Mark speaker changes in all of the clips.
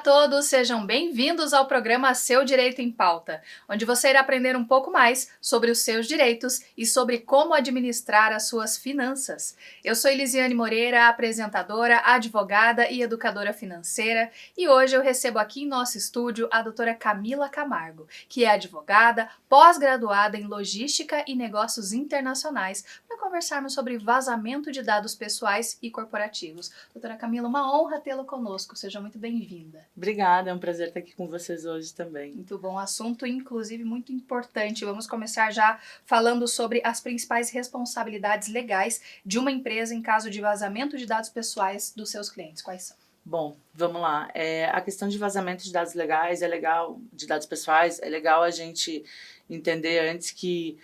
Speaker 1: todos, sejam bem-vindos ao programa Seu Direito em Pauta, onde você irá aprender um pouco mais sobre os seus direitos e sobre como administrar as suas finanças. Eu sou Elisiane Moreira, apresentadora, advogada e educadora financeira, e hoje eu recebo aqui em nosso estúdio a doutora Camila Camargo, que é advogada, pós-graduada em Logística e Negócios Internacionais, para conversarmos sobre vazamento de dados pessoais e corporativos. Doutora Camila, uma honra tê-la conosco, seja muito bem-vinda.
Speaker 2: Obrigada, é um prazer estar aqui com vocês hoje também.
Speaker 1: Muito bom, assunto inclusive muito importante. Vamos começar já falando sobre as principais responsabilidades legais de uma empresa em caso de vazamento de dados pessoais dos seus clientes. Quais são?
Speaker 2: Bom, vamos lá. A questão de vazamento de dados legais é legal, de dados pessoais, é legal a gente entender antes que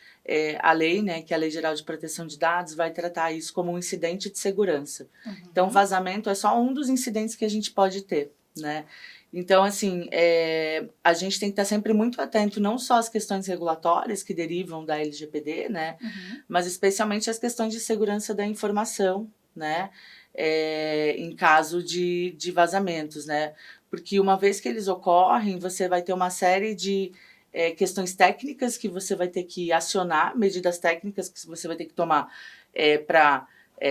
Speaker 2: a lei, né, que é a Lei Geral de Proteção de Dados, vai tratar isso como um incidente de segurança. Então, vazamento é só um dos incidentes que a gente pode ter, né? Então, assim, a gente tem que estar sempre muito atento, não só às questões regulatórias que derivam da LGPD, né? Mas especialmente às questões de segurança da informação, né? Em caso de vazamentos, né? Porque uma vez que eles ocorrem, você vai ter uma série de questões técnicas que você vai ter que acionar, medidas técnicas que você vai ter que tomar para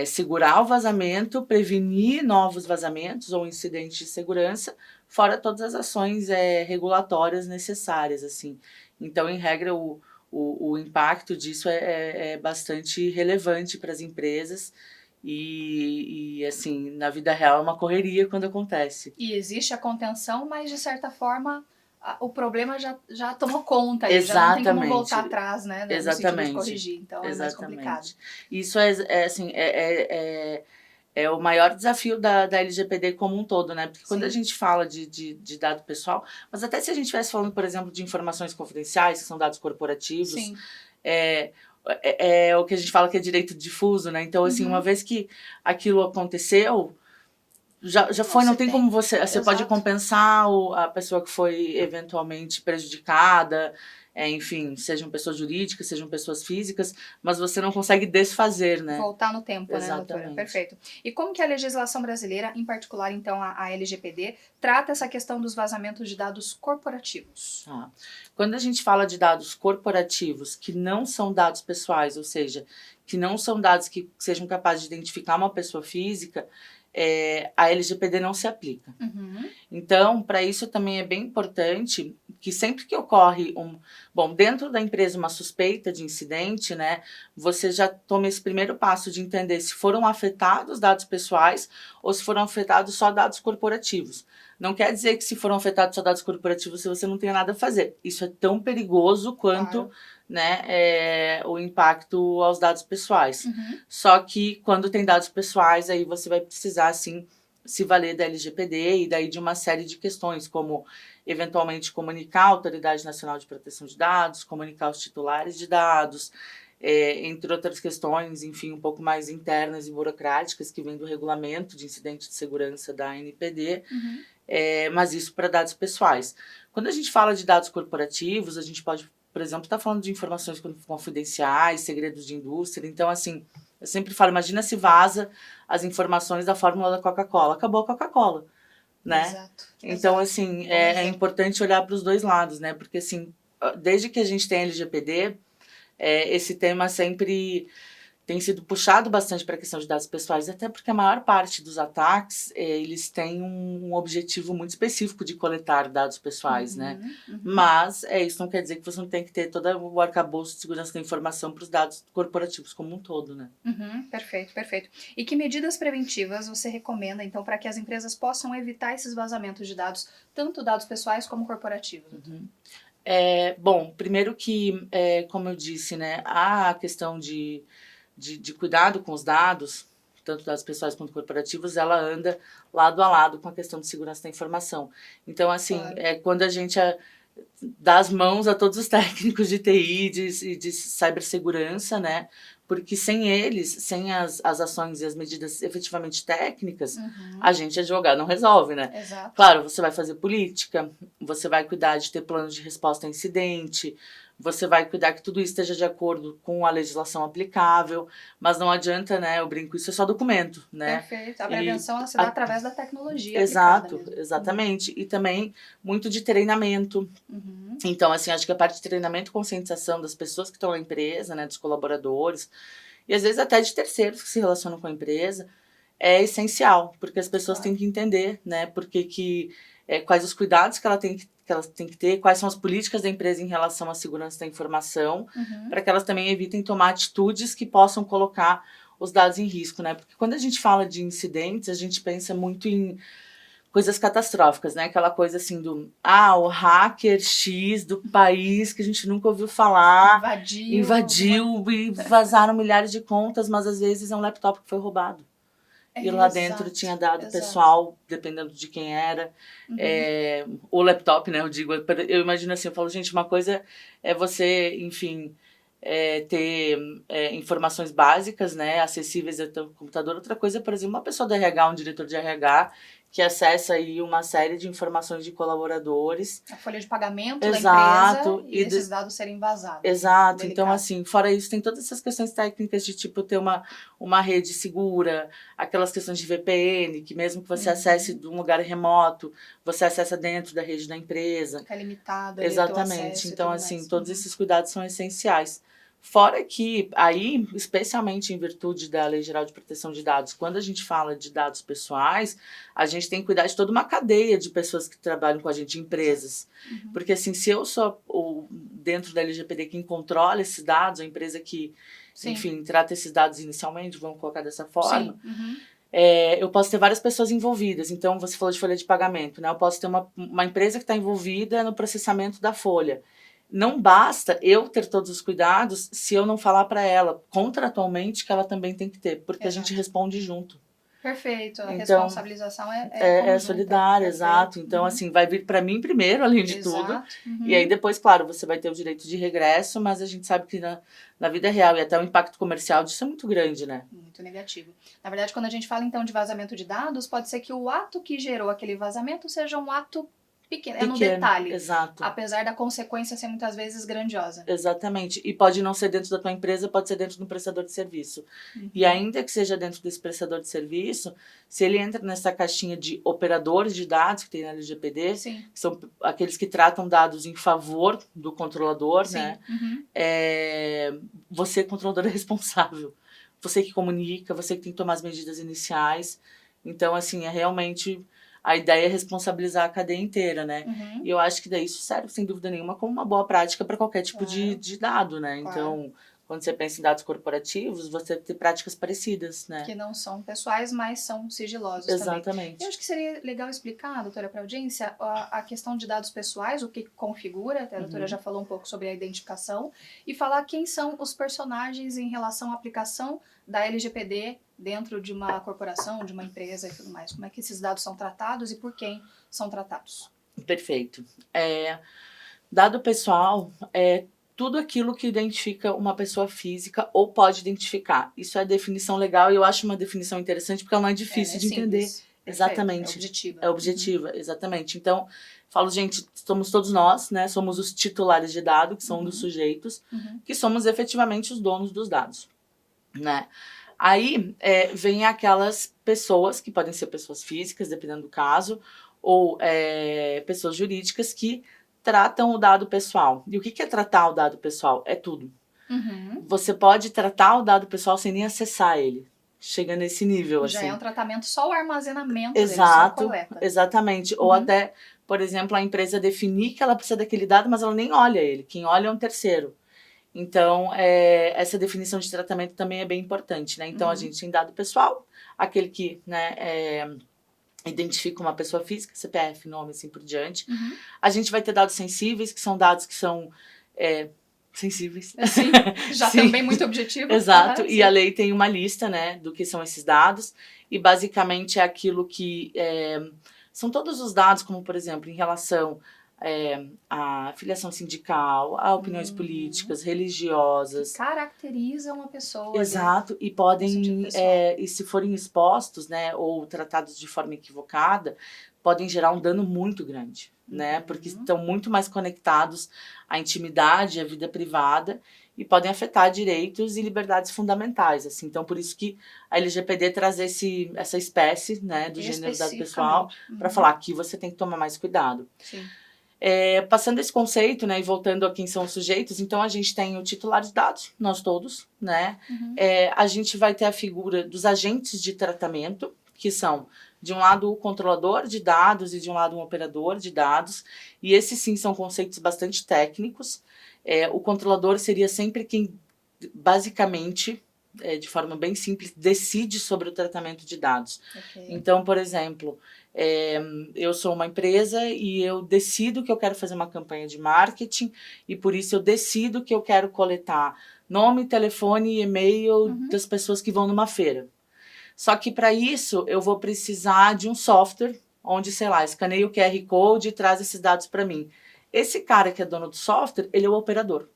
Speaker 2: segurar o vazamento, prevenir novos vazamentos ou incidentes de segurança, fora todas as ações regulatórias necessárias, assim. Então, em regra, o impacto disso é bastante relevante para as empresas e, assim, na vida real é uma correria quando acontece.
Speaker 1: E existe a contenção, mas, de certa forma, o problema já tomou conta, e já não tem como voltar atrás, né? No sentido de corrigir, então é mais complicado.
Speaker 2: Isso é o maior desafio da LGPD como um todo, né? Porque quando a gente fala de dado pessoal, mas até se a gente estivesse falando, por exemplo, de informações confidenciais, que são dados corporativos, é o que a gente fala que é direito difuso, né? Então, assim, uma vez que aquilo aconteceu, já foi, não tem como você pode compensar a pessoa que foi eventualmente prejudicada, enfim, sejam pessoas jurídicas, sejam pessoas físicas, mas você não consegue desfazer, né?
Speaker 1: Voltar no tempo, né, doutora? Perfeito. E como que a legislação brasileira, em particular, então, a LGPD, trata essa questão dos vazamentos de dados corporativos?
Speaker 2: Quando a gente fala de dados corporativos, que não são dados pessoais, ou seja, que não são dados que sejam capazes de identificar uma pessoa física, a LGPD não se aplica. Então, para isso também é bem importante que sempre que ocorre dentro da empresa uma suspeita de incidente, né, você já tome esse primeiro passo de entender se foram afetados dados pessoais ou se foram afetados só dados corporativos. Não quer dizer que se foram afetados só dados corporativos você não tenha nada a fazer. Isso é tão perigoso quanto né, o impacto aos dados pessoais. Só que quando tem dados pessoais, aí você vai precisar, assim, se valer da LGPD e daí de uma série de questões, como eventualmente comunicar a Autoridade Nacional de Proteção de Dados, comunicar os titulares de dados, entre outras questões, enfim, um pouco mais internas e burocráticas que vêm do regulamento de incidente de segurança da ANPD, mas isso para dados pessoais. Quando a gente fala de dados corporativos, a gente pode, por exemplo, estar falando de informações confidenciais, segredos de indústria. Então, assim, eu sempre falo, imagina se vaza as informações da fórmula da Coca-Cola. Acabou a Coca-Cola, né?
Speaker 1: Exato.
Speaker 2: Então, assim, é importante olhar para os dois lados, né? Porque, assim, desde que a gente tem LGPD, esse tema sempre tem sido puxado bastante para a questão de dados pessoais, até porque a maior parte dos ataques, eles têm um objetivo muito específico de coletar dados pessoais, né? Mas isso não quer dizer que você não tem que ter todo o arcabouço de segurança da informação para os dados corporativos como um todo, né?
Speaker 1: Perfeito, perfeito. E que medidas preventivas você recomenda, então, para que as empresas possam evitar esses vazamentos de dados, tanto dados pessoais como corporativos?
Speaker 2: Bom, primeiro que, como eu disse, né, a questão de cuidado com os dados, tanto dados pessoais quanto corporativos, ela anda lado a lado com a questão de segurança da informação. Então, assim, quando a gente dá as mãos a todos os técnicos de TI e de cibersegurança, né? Porque sem eles, sem as ações e as medidas efetivamente técnicas, a gente advogado não resolve, né?
Speaker 1: Exato.
Speaker 2: Claro, você vai fazer política, você vai cuidar de ter planos de resposta a incidente, você vai cuidar que tudo isso esteja de acordo com a legislação aplicável, mas não adianta, né, eu brinco, isso é só documento, né?
Speaker 1: Perfeito. A prevenção ela se dá através da tecnologia aplicada mesmo.
Speaker 2: Exatamente. E também muito de treinamento. Então, assim, acho que a parte de treinamento e conscientização das pessoas que estão na empresa, né, dos colaboradores, e às vezes até de terceiros que se relacionam com a empresa, é essencial, porque as pessoas têm que entender, né, quais os cuidados que elas têm que ter, quais são as políticas da empresa em relação à segurança da informação, para que elas também evitem tomar atitudes que possam colocar os dados em risco, né? Porque quando a gente fala de incidentes, a gente pensa muito em coisas catastróficas, né? Aquela coisa assim o hacker X do país que a gente nunca ouviu falar, invadiu e vazaram milhares de contas, mas às vezes é um laptop que foi roubado. E lá dentro tinha dado pessoal, dependendo de quem era, o laptop, né, eu imagino assim, eu falo, gente, uma coisa é você, enfim, ter informações básicas, né, acessíveis ao teu computador, outra coisa é, por exemplo, uma pessoa do RH, um diretor de RH, que acessa aí uma série de informações de colaboradores.
Speaker 1: A folha de pagamento da empresa e esses dados serem vazados.
Speaker 2: Exato. Delicado. Então, assim, fora isso, tem todas essas questões técnicas de, tipo, ter uma rede segura, aquelas questões de VPN, que mesmo que você acesse de um lugar remoto, você acessa dentro da rede da empresa.
Speaker 1: Fica limitado.
Speaker 2: Exatamente. Então, assim, todos esses cuidados são essenciais. Fora que, aí, especialmente em virtude da Lei Geral de Proteção de Dados, quando a gente fala de dados pessoais, a gente tem que cuidar de toda uma cadeia de pessoas que trabalham com a gente, de empresas. Porque, assim, se eu sou, dentro da LGPD, quem controla esses dados, a empresa que, enfim, trata esses dados inicialmente, vamos colocar dessa forma, eu posso ter várias pessoas envolvidas. Então, você falou de folha de pagamento, né? Eu posso ter uma empresa que está envolvida no processamento da folha. Não basta eu ter todos os cuidados se eu não falar para ela, contratualmente, que ela também tem que ter, porque a gente responde junto.
Speaker 1: Perfeito, a responsabilização é
Speaker 2: solidária, exato. Então, assim, vai vir para mim primeiro, além de tudo. E aí depois, claro, você vai ter o direito de regresso, mas a gente sabe que na vida real e até o impacto comercial disso é muito grande, né?
Speaker 1: Muito negativo. Na verdade, quando a gente fala, então, de vazamento de dados, pode ser que o ato que gerou aquele vazamento seja um ato pequeno, é no detalhe.
Speaker 2: Exato.
Speaker 1: Apesar da consequência ser muitas vezes grandiosa.
Speaker 2: Exatamente. E pode não ser dentro da tua empresa, pode ser dentro de um prestador de serviço. E ainda que seja dentro desse prestador de serviço, se ele entra nessa caixinha de operadores de dados que tem na LGPD, que são aqueles que tratam dados em favor do controlador, né? Você, controlador, é responsável. Você que comunica, você que tem que tomar as medidas iniciais. Então, assim, é realmente... A ideia é responsabilizar a cadeia inteira, né? E eu acho que daí isso serve, sem dúvida nenhuma, como uma boa prática para qualquer tipo de dado, né? Então, quando você pensa em dados corporativos, você tem práticas parecidas, né?
Speaker 1: Que não são pessoais, mas são sigilosos também.
Speaker 2: Exatamente.
Speaker 1: Eu acho que seria legal explicar, doutora, para a audiência, a questão de dados pessoais, o que configura, a doutora já falou um pouco sobre a identificação, e falar quem são os personagens em relação à aplicação da LGPD dentro de uma corporação, de uma empresa e tudo mais. Como é que esses dados são tratados e por quem são tratados?
Speaker 2: Perfeito. Dado pessoal é tudo aquilo que identifica uma pessoa física ou pode identificar. Isso é a definição legal e eu acho uma definição interessante porque ela não é difícil de entender. Exatamente.
Speaker 1: É objetiva.
Speaker 2: É objetiva, exatamente. Então, falo, gente, somos todos nós, né? Somos os titulares de dados, que são um dos sujeitos, que somos efetivamente os donos dos dados, né? Aí vem aquelas pessoas, que podem ser pessoas físicas, dependendo do caso, ou pessoas jurídicas que tratam o dado pessoal. E o que é tratar o dado pessoal? É tudo. Você pode tratar o dado pessoal sem nem acessar ele. Chega nesse nível,
Speaker 1: Já
Speaker 2: assim.
Speaker 1: é um tratamento, só o armazenamento dele, só a coleta.
Speaker 2: Exatamente. Ou até, por exemplo, a empresa definir que ela precisa daquele dado, mas ela nem olha ele. Quem olha é um terceiro. Então, essa definição de tratamento também é bem importante, né? Então, a gente tem dado pessoal, aquele que, né, identifica uma pessoa física, CPF, nome, assim por diante. A gente vai ter dados sensíveis, que são dados que são sensíveis.
Speaker 1: Sim, já também muito objetivo.
Speaker 2: Exato, e a lei tem uma lista, né, do que são esses dados, e basicamente é aquilo que... são todos os dados, como, por exemplo, em relação... a filiação sindical, a opiniões políticas, religiosas.
Speaker 1: Que caracteriza uma pessoa.
Speaker 2: Exato, e podem, e se forem expostos, né, ou tratados de forma equivocada, podem gerar um dano muito grande, né? Porque estão muito mais conectados à intimidade, à vida privada e podem afetar direitos e liberdades fundamentais, assim. Então, por isso que a LGPD traz essa espécie, né, do gênero dado pessoal para falar que você tem que tomar mais cuidado.
Speaker 1: Sim.
Speaker 2: Passando esse conceito, né, e voltando a quem são os sujeitos, então a gente tem o titular de dados, nós todos, né? A gente vai ter a figura dos agentes de tratamento, que são, de um lado, o controlador de dados e de um lado, um operador de dados, e esses sim são conceitos bastante técnicos. O controlador seria sempre quem, basicamente, de forma bem simples, decide sobre o tratamento de dados. Então, por exemplo, eu sou uma empresa e eu decido que eu quero fazer uma campanha de marketing e por isso eu decido que eu quero coletar nome, telefone e e-mail das pessoas que vão numa feira. Só que para isso eu vou precisar de um software onde, sei lá, escaneia o QR Code e traz esses dados para mim. Esse cara que é dono do software, ele é o operador,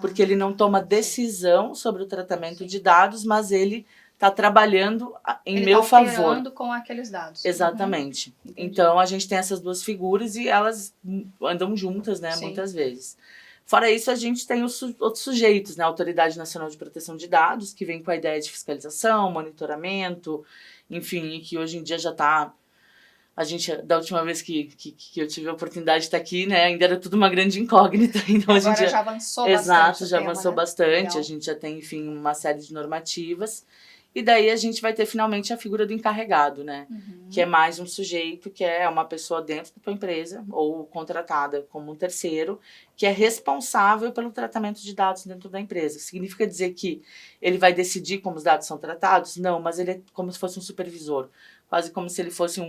Speaker 2: porque ele não toma decisão sobre o tratamento de dados, mas ele está trabalhando em meu favor. Ele está
Speaker 1: operando com aqueles dados.
Speaker 2: Exatamente. Então, a gente tem essas duas figuras e elas andam juntas, né, muitas vezes. Fora isso, a gente tem os outros sujeitos, né, a Autoridade Nacional de Proteção de Dados, que vem com a ideia de fiscalização, monitoramento, enfim, que hoje em dia já está... A gente, da última vez que eu tive a oportunidade de estar aqui, né, ainda era tudo uma grande incógnita. Então
Speaker 1: agora
Speaker 2: a gente
Speaker 1: já avançou bastante.
Speaker 2: Exato, já avançou bastante. Legal. A gente já tem, enfim, uma série de normativas. E daí a gente vai ter finalmente a figura do encarregado, né? Que é mais um sujeito, que é uma pessoa dentro da tua empresa ou contratada como um terceiro, que é responsável pelo tratamento de dados dentro da empresa. Significa dizer que ele vai decidir como os dados são tratados? Não, mas ele é como se fosse um supervisor. Quase como se ele fosse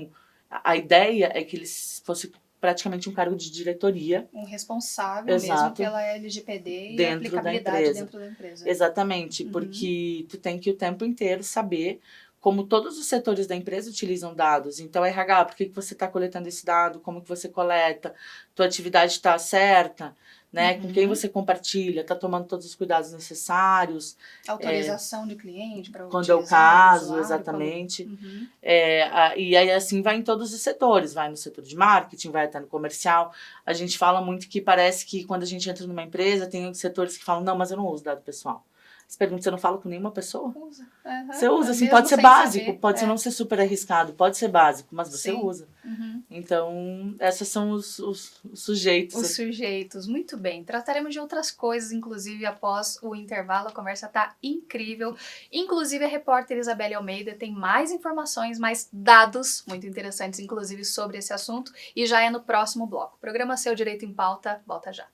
Speaker 2: A ideia é que ele fosse praticamente um cargo de diretoria. Um
Speaker 1: responsável mesmo pela LGPD e a aplicabilidade dentro da empresa.
Speaker 2: Exatamente, porque tu tem que o tempo inteiro saber como todos os setores da empresa utilizam dados. Então, RH, por que você está coletando esse dado? Como que você coleta? Tua atividade está certa? Né? Com quem você compartilha? Está tomando todos os cuidados necessários?
Speaker 1: Autorização de cliente para
Speaker 2: quando é o caso, exatamente. E aí assim vai em todos os setores. Vai no setor de marketing, vai até no comercial. A gente fala muito que parece que quando a gente entra numa empresa, tem setores que falam, não, mas eu não uso dado pessoal. Você pergunta, você não fala com nenhuma pessoa?
Speaker 1: Usa.
Speaker 2: Você usa, assim, pode ser básico, pode não ser super arriscado, pode ser básico, mas você usa. Então, esses são os sujeitos.
Speaker 1: Os sujeitos, muito bem. Trataremos de outras coisas, inclusive após o intervalo, a conversa tá incrível. Inclusive, a repórter Isabelle Almeida tem mais informações, mais dados muito interessantes, inclusive, sobre esse assunto, e já é no próximo bloco. O programa Seu Direito em Pauta, volta já.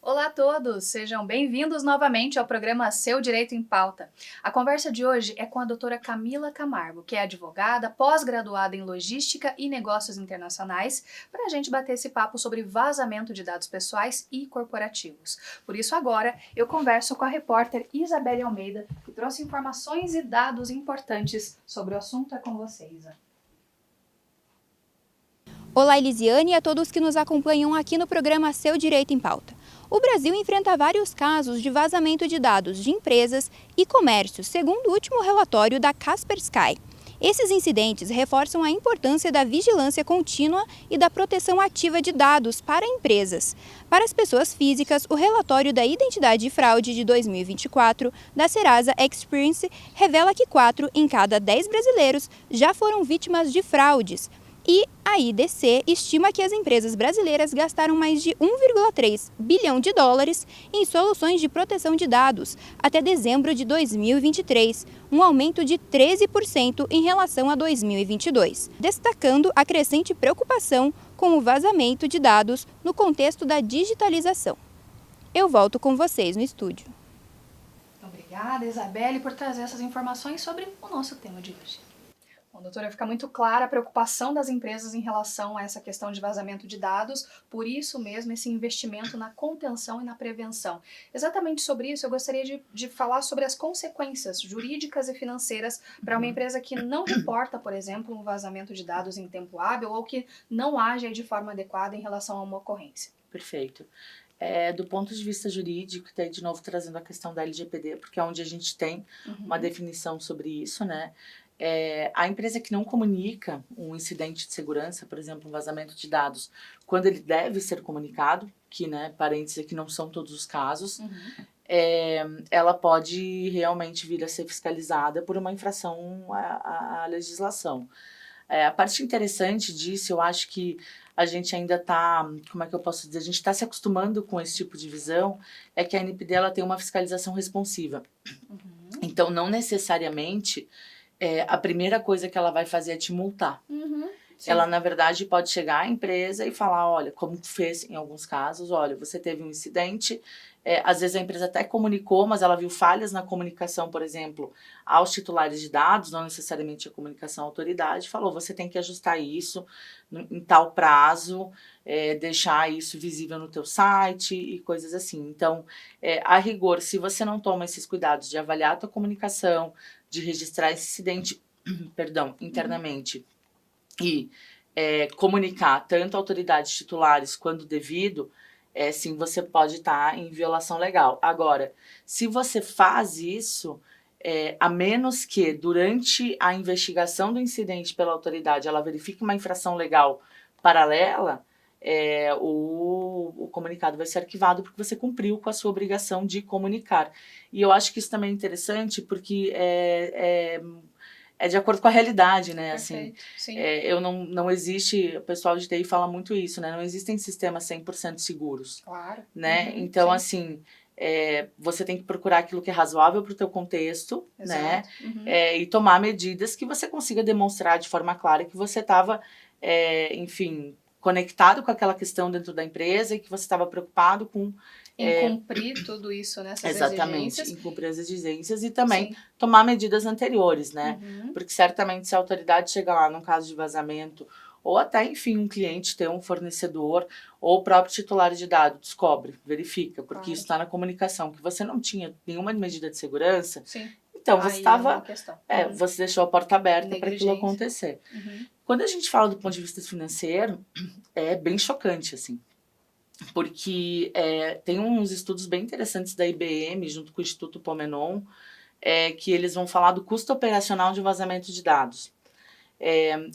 Speaker 1: Olá a todos, sejam bem-vindos novamente ao programa Seu Direito em Pauta. A conversa de hoje é com a doutora Camila Camargo, que é advogada, pós-graduada em Logística e Negócios Internacionais, para a gente bater esse papo sobre vazamento de dados pessoais e corporativos. Por isso agora eu converso com a repórter Isabelle Almeida, que trouxe informações e dados importantes sobre o assunto. É com você, Isa.
Speaker 3: Olá, Elisiane, e a todos que nos acompanham aqui no programa Seu Direito em Pauta. O Brasil enfrenta vários casos de vazamento de dados de empresas e comércios, segundo o último relatório da Kaspersky. Esses incidentes reforçam a importância da vigilância contínua e da proteção ativa de dados para empresas. Para as pessoas físicas, o relatório da Identidade e Fraude de 2024 da Serasa Experience revela que 4 em cada 10 brasileiros já foram vítimas de fraudes. E a IDC estima que as empresas brasileiras gastaram mais de 1,3 bilhão de dólares em soluções de proteção de dados até dezembro de 2023, um aumento de 13% em relação a 2022, destacando a crescente preocupação com o vazamento de dados no contexto da digitalização. Eu volto com vocês no estúdio.
Speaker 1: Obrigada, Isabelle, por trazer essas informações sobre o nosso tema de hoje. O doutora, fica muito clara a preocupação das empresas em relação a essa questão de vazamento de dados, por isso mesmo esse investimento na contenção e na prevenção. Exatamente sobre isso, eu gostaria de falar sobre as consequências jurídicas e financeiras para uma empresa que não reporta, por exemplo, um vazamento de dados em tempo hábil ou que não age de forma adequada em relação a uma ocorrência.
Speaker 2: Perfeito. Do ponto de vista jurídico, daí de novo trazendo a questão da LGPD, porque é onde a gente tem uma definição sobre isso, né? A empresa que não comunica um incidente de segurança, por exemplo, um vazamento de dados, quando ele deve ser comunicado, que, né, parênteses, que não são todos os casos, ela pode realmente vir a ser fiscalizada por uma infração à legislação. A parte interessante disso, eu acho que a gente ainda está, como é que eu posso dizer, a gente está se acostumando com esse tipo de visão, é que a NPD ela tem uma fiscalização responsiva. Então, não necessariamente a primeira coisa que ela vai fazer é te multar. Ela, na verdade, pode chegar à empresa e falar, olha, como fez em alguns casos, olha, você teve um incidente, às vezes a empresa até comunicou, mas ela viu falhas na comunicação, por exemplo, aos titulares de dados, não necessariamente a comunicação à autoridade, falou, você tem que ajustar isso em tal prazo, deixar isso visível no teu site e coisas assim. Então, a rigor, se você não toma esses cuidados de avaliar a tua comunicação, de registrar esse incidente, internamente, e comunicar tanto autoridades titulares quanto devido, sim, você pode estar em violação legal. Agora, se você faz isso, a menos que durante a investigação do incidente pela autoridade ela verifique uma infração legal paralela, o comunicado vai ser arquivado porque você cumpriu com a sua obrigação de comunicar. E eu acho que isso também é interessante porque é de acordo com a realidade, né?
Speaker 1: Perfeito,
Speaker 2: assim,
Speaker 1: sim.
Speaker 2: não existe, o pessoal de TI fala muito isso, né? Não existem sistemas 100% seguros.
Speaker 1: Claro.
Speaker 2: Né? Então,
Speaker 1: sim.
Speaker 2: assim, você tem que procurar aquilo que é razoável para o teu contexto,
Speaker 1: Exato.
Speaker 2: né? E tomar medidas que você consiga demonstrar de forma clara que você estava, enfim, conectado com aquela questão dentro da empresa e que você estava preocupado com
Speaker 1: em cumprir tudo isso, né? Essas
Speaker 2: exatamente,
Speaker 1: exigências.
Speaker 2: em cumprir as exigências e também
Speaker 1: Sim.
Speaker 2: tomar medidas anteriores, né? Porque certamente se a autoridade chegar lá num caso de vazamento, ou até, enfim, um cliente ter um fornecedor, ou o próprio titular de dados descobre, verifica, porque
Speaker 1: Claro.
Speaker 2: isso está na comunicação, que você não tinha nenhuma medida de segurança,
Speaker 1: Sim.
Speaker 2: então você estava,
Speaker 1: é
Speaker 2: você deixou a porta aberta para aquilo acontecer. Quando a gente fala do ponto de vista financeiro, é bem chocante, assim. Porque tem uns estudos bem interessantes da IBM, junto com o Instituto Pomenon, que eles vão falar do custo operacional de vazamento de dados.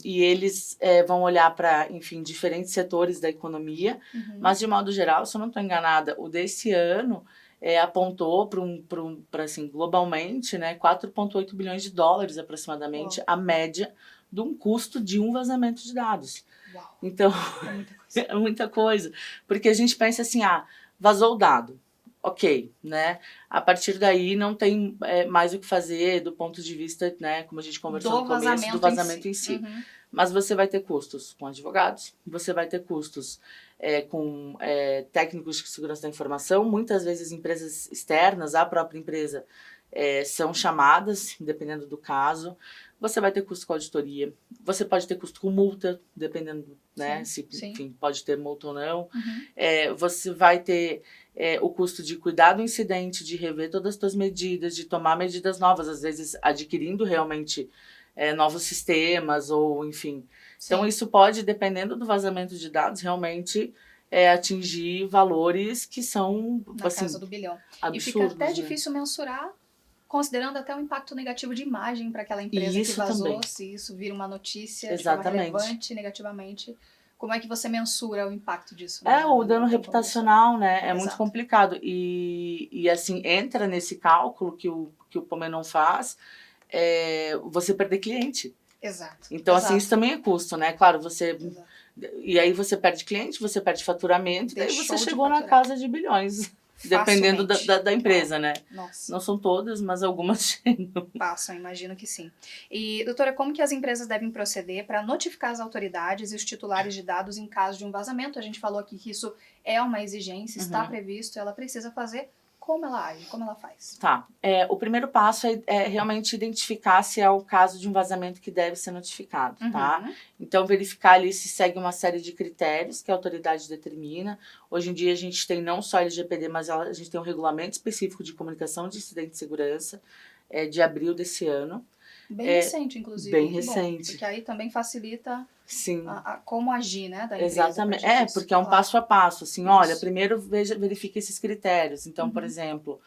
Speaker 2: E eles vão olhar para, enfim, diferentes setores da economia, mas de modo geral, se eu não estou enganada, o desse ano apontou para assim, globalmente, né, 4,8 bilhões de dólares aproximadamente, a média de um custo de um vazamento de dados.
Speaker 1: Uau.
Speaker 2: Então, é muita coisa. Porque a gente pensa assim, vazou o dado. Ok, né? A partir daí não tem mais o que fazer do ponto de vista, né, como a gente conversou no começo, do vazamento em si. Mas você vai ter custos com advogados, você vai ter custos com técnicos de segurança da informação, muitas vezes empresas externas, a própria empresa, são chamadas, dependendo do caso. Você vai ter custo com auditoria, você pode ter custo com multa, dependendo, né, se enfim, pode ter multa ou não. Você vai ter o custo de cuidar do incidente, de rever todas as suas medidas, de tomar medidas novas, às vezes adquirindo realmente novos sistemas ou enfim. Então isso pode, dependendo do vazamento de dados, realmente atingir valores que são
Speaker 1: na
Speaker 2: assim,
Speaker 1: casa do bilhão.
Speaker 2: Absurdos,
Speaker 1: e fica até
Speaker 2: né?
Speaker 1: difícil mensurar, considerando até o impacto negativo de imagem para aquela empresa que vazou, também. Se isso vira uma notícia de forma relevante negativamente. Como é que você mensura o impacto disso?
Speaker 2: O dano reputacional, né? É muito complicado. E assim, entra nesse cálculo que o Pomenon faz, você perder cliente.
Speaker 1: Exato.
Speaker 2: Então, assim, isso também é custo, né? Claro, você... Exato. E aí você perde cliente, você perde faturamento, e aí você chegou na casa de bilhões. Dependendo da empresa, né?
Speaker 1: Nossa.
Speaker 2: Não são todas, mas algumas chegam.
Speaker 1: Passam, imagino que sim. E, doutora, como que as empresas devem proceder para notificar as autoridades e os titulares de dados em caso de um vazamento? A gente falou aqui que isso é uma exigência, está previsto, ela precisa fazer. como ela age, como ela faz?
Speaker 2: Tá. O primeiro passo é realmente identificar se é o caso de um vazamento que deve ser notificado, tá? Então, verificar ali se segue uma série de critérios que a autoridade determina. Hoje em dia, a gente tem não só LGPD, mas a gente tem um regulamento específico de comunicação de incidente de segurança, de abril desse ano.
Speaker 1: Bem recente, inclusive.
Speaker 2: Bem
Speaker 1: bom,
Speaker 2: recente.
Speaker 1: porque aí também facilita
Speaker 2: Sim.
Speaker 1: como agir, né, da empresa.
Speaker 2: Exatamente. Porque é um passo a passo. Assim, olha, primeiro verifique esses critérios. Então, por exemplo,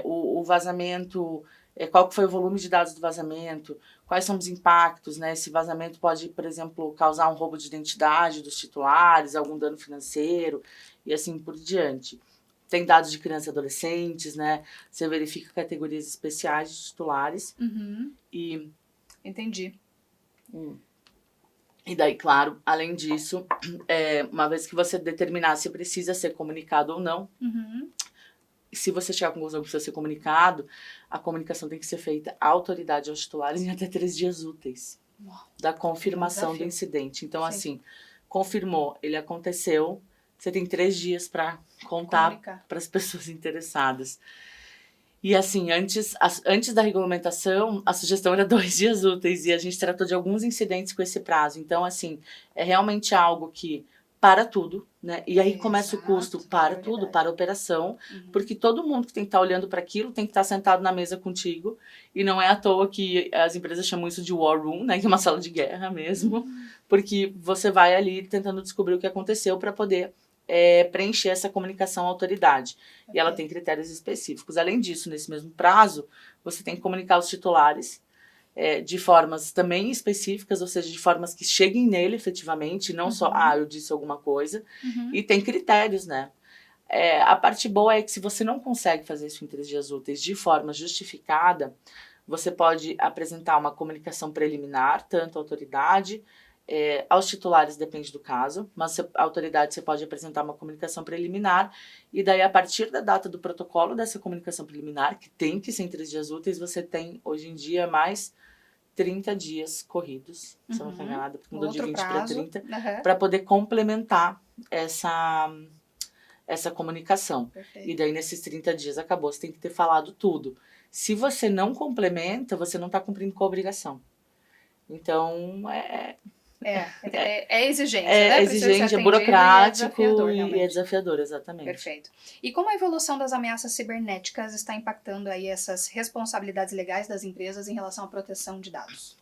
Speaker 2: o vazamento, qual que foi o volume de dados do vazamento, quais são os impactos, né? Esse vazamento pode, por exemplo, causar um roubo de identidade dos titulares, algum dano financeiro e assim por diante. Tem dados de crianças e adolescentes, né? Você verifica categorias especiais de titulares. E...
Speaker 1: Entendi.
Speaker 2: E daí, claro, além disso, uma vez que você determinar se precisa ser comunicado ou não, se você chegar à conclusão que precisa ser comunicado, a comunicação tem que ser feita à autoridade aos titulares em até 3 dias úteis da confirmação do incidente. Então, assim, confirmou, ele aconteceu, você tem 3 dias para contar para as pessoas interessadas. E assim, antes da regulamentação, a sugestão era 2 dias úteis e a gente tratou de alguns incidentes com esse prazo. Então, assim, é realmente algo que para tudo, né? E aí começa o custo para tudo, para a operação, porque todo mundo que tem que estar olhando para aquilo tem que estar sentado na mesa contigo. E não é à toa que as empresas chamam isso de war room, né? Que é uma sala de guerra mesmo, porque você vai ali tentando descobrir o que aconteceu para poder preencher essa comunicação à autoridade. E ela tem critérios específicos. Além disso, nesse mesmo prazo, você tem que comunicar os titulares de formas também específicas, ou seja, de formas que cheguem nele efetivamente, não só, eu disse alguma coisa. E tem critérios, né? A parte boa é que se você não consegue fazer isso em 3 dias úteis de forma justificada, você pode apresentar uma comunicação preliminar, tanto à autoridade, aos titulares depende do caso, mas a autoridade você pode apresentar uma comunicação preliminar e daí a partir da data do protocolo dessa comunicação preliminar, que tem que ser em 3 dias úteis, você tem hoje em dia mais 30 dias corridos, se eu não estou enganada, porque mudou de 20 para 30, para poder complementar essa comunicação. E daí nesses 30 dias acabou, você tem que ter falado tudo. Se você não complementa, você não está cumprindo com a obrigação. Então,
Speaker 1: é exigente,
Speaker 2: né? É exigente, é burocrático e é desafiador, exatamente.
Speaker 1: Perfeito. E como a evolução das ameaças cibernéticas está impactando aí essas responsabilidades legais das empresas em relação à proteção de dados?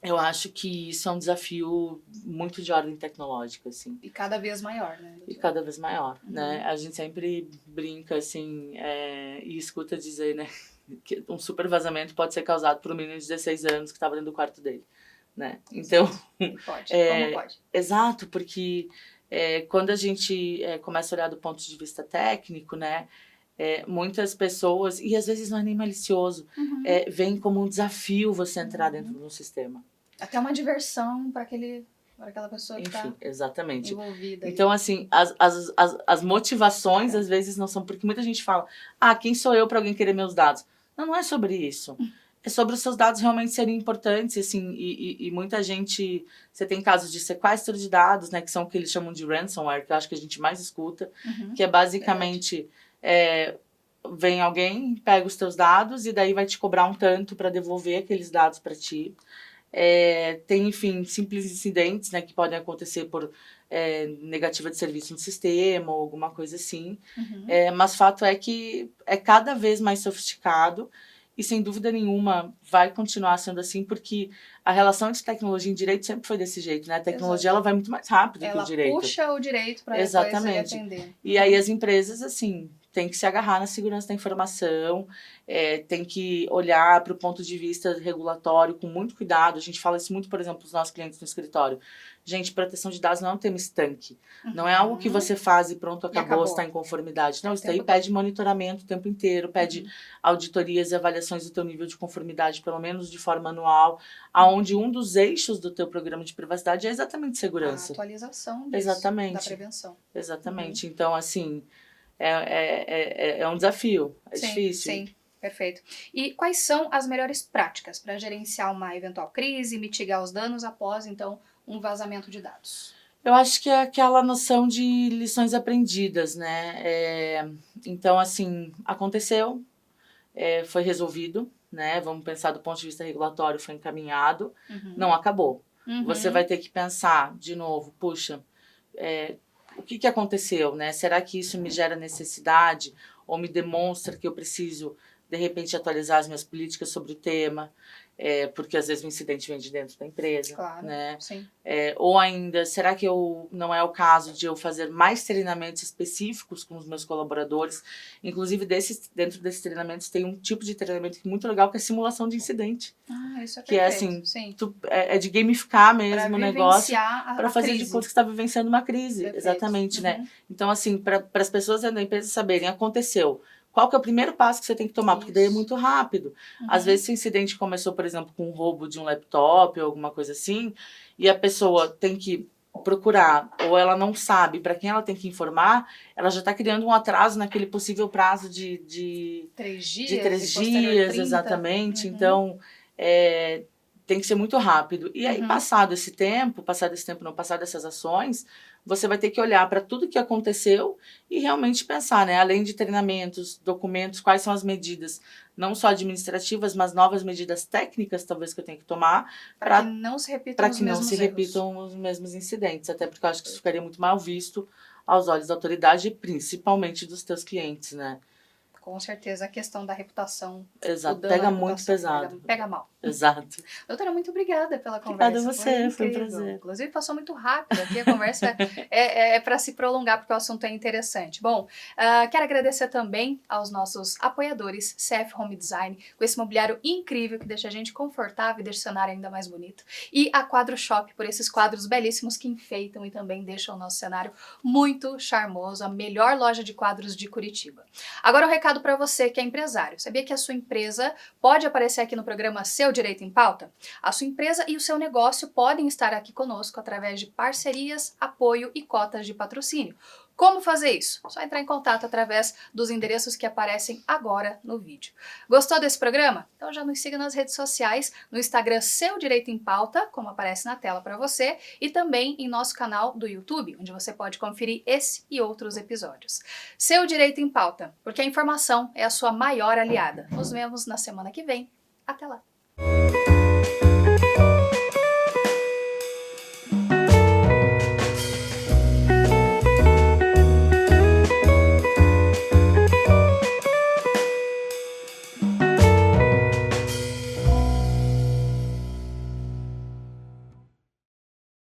Speaker 2: Eu acho que isso é um desafio muito de ordem tecnológica, assim.
Speaker 1: E cada vez maior, né?
Speaker 2: E cada vez maior, né? A gente sempre brinca, assim, e escuta dizer, né? Que um super vazamento pode ser causado por um menino de 16 anos que estava dentro do quarto dele. Né? Então,
Speaker 1: como pode?
Speaker 2: Exato, porque quando a gente começa a olhar do ponto de vista técnico, né, muitas pessoas, e às vezes não é nem malicioso, veem como um desafio você entrar dentro de um sistema.
Speaker 1: Até uma diversão para aquela pessoa que está
Speaker 2: envolvida. Então, assim, as motivações às vezes não são, porque muita gente fala, quem sou eu para alguém querer meus dados? Não é sobre isso. É sobre os seus dados realmente serem importantes, assim, e muita gente... Você tem casos de sequestro de dados, né, que são o que eles chamam de ransomware, que eu acho que a gente mais escuta, que é basicamente... vem alguém, pega os teus dados e daí vai te cobrar um tanto para devolver aqueles dados para ti. Tem, enfim, simples incidentes, né, que podem acontecer por negativa de serviço no sistema ou alguma coisa assim. Mas fato é que é cada vez mais sofisticado. E, sem dúvida nenhuma, vai continuar sendo assim, porque a relação entre tecnologia e direito sempre foi desse jeito, né? A tecnologia, ela vai muito mais rápido que o direito.
Speaker 1: Ela puxa o direito para depois ele atender.
Speaker 2: E aí as empresas, assim, têm que se agarrar na segurança da informação, tem que olhar para o ponto de vista regulatório com muito cuidado. A gente fala isso muito, por exemplo, para os nossos clientes no escritório. Gente, proteção de dados não é um tema estanque. Não é algo que você faz e pronto, acabou, está em conformidade. Não, isso daí pede monitoramento o tempo inteiro, pede auditorias e avaliações do teu nível de conformidade, pelo menos de forma anual, aonde um dos eixos do teu programa de privacidade é exatamente segurança.
Speaker 1: A atualização disso, da prevenção.
Speaker 2: Exatamente. Então, assim, é um desafio, difícil.
Speaker 1: Sim. Perfeito. E quais são as melhores práticas para gerenciar uma eventual crise e mitigar os danos após, então, um vazamento de dados?
Speaker 2: Eu acho que é aquela noção de lições aprendidas, né? Então, assim, aconteceu, foi resolvido, né? Vamos pensar do ponto de vista regulatório, foi encaminhado, não acabou. Você vai ter que pensar de novo, puxa, o que aconteceu, né? Será que isso me gera necessidade ou me demonstra que eu preciso, de repente, atualizar as minhas políticas sobre o tema? Porque às vezes o incidente vem de dentro da empresa,
Speaker 1: Claro,
Speaker 2: né?
Speaker 1: sim.
Speaker 2: Ou ainda, será que não é o caso de eu fazer mais treinamentos específicos com os meus colaboradores? Inclusive, dentro desses treinamentos tem um tipo de treinamento que é muito legal, que é simulação de incidente.
Speaker 1: Isso é
Speaker 2: que
Speaker 1: perfeito,
Speaker 2: é assim,
Speaker 1: sim.
Speaker 2: é de gamificar mesmo
Speaker 1: Pra
Speaker 2: o negócio,
Speaker 1: vivenciar
Speaker 2: para fazer
Speaker 1: crise.
Speaker 2: de conta que você está vivenciando uma crise.
Speaker 1: Perfeito.
Speaker 2: Exatamente, né? Então, assim, para as pessoas dentro da empresa saberem, aconteceu. Qual que é o primeiro passo que você tem que tomar? Porque daí é muito rápido. Às vezes, se o incidente começou, por exemplo, com um roubo de um laptop ou alguma coisa assim, e a pessoa tem que procurar, ou ela não sabe para quem ela tem que informar, ela já está criando um atraso naquele possível prazo de
Speaker 1: 3 dias,
Speaker 2: de 3
Speaker 1: e posterior
Speaker 2: dias,
Speaker 1: 30.
Speaker 2: exatamente. Então, tem que ser muito rápido. E aí, passado esse tempo, não, passado essas ações, você vai ter que olhar para tudo que aconteceu e realmente pensar, né? Além de treinamentos, documentos, quais são as medidas, não só administrativas, mas novas medidas técnicas, talvez, que eu tenha que tomar
Speaker 1: para que não se repitam
Speaker 2: os mesmos incidentes. Até porque eu acho que isso ficaria muito mal visto aos olhos da autoridade e principalmente dos teus clientes, né?
Speaker 1: Com certeza, a questão da reputação.
Speaker 2: Exato, pega muito pesado.
Speaker 1: Pega mal.
Speaker 2: Exato.
Speaker 1: Doutora, muito obrigada pela conversa.
Speaker 2: Obrigada a você, foi um prazer.
Speaker 1: Inclusive, passou muito rápido aqui, a conversa é para se prolongar, porque o assunto é interessante. Bom, quero agradecer também aos nossos apoiadores, CF Home Design, com esse mobiliário incrível que deixa a gente confortável e deixa o cenário ainda mais bonito. E a Quadro Shop, por esses quadros belíssimos que enfeitam e também deixam o nosso cenário muito charmoso, a melhor loja de quadros de Curitiba. Agora, o recado para você que é empresário. Sabia que a sua empresa pode aparecer aqui no programa Seu Direito em Pauta? A sua empresa e o seu negócio podem estar aqui conosco através de parcerias, apoio e cotas de patrocínio. Como fazer isso? Só entrar em contato através dos endereços que aparecem agora no vídeo. Gostou desse programa? Então já nos siga nas redes sociais, no Instagram Seu Direito em Pauta, como aparece na tela para você, e também em nosso canal do YouTube, onde você pode conferir esse e outros episódios. Seu Direito em Pauta, porque a informação é a sua maior aliada. Nos vemos na semana que vem. Até lá!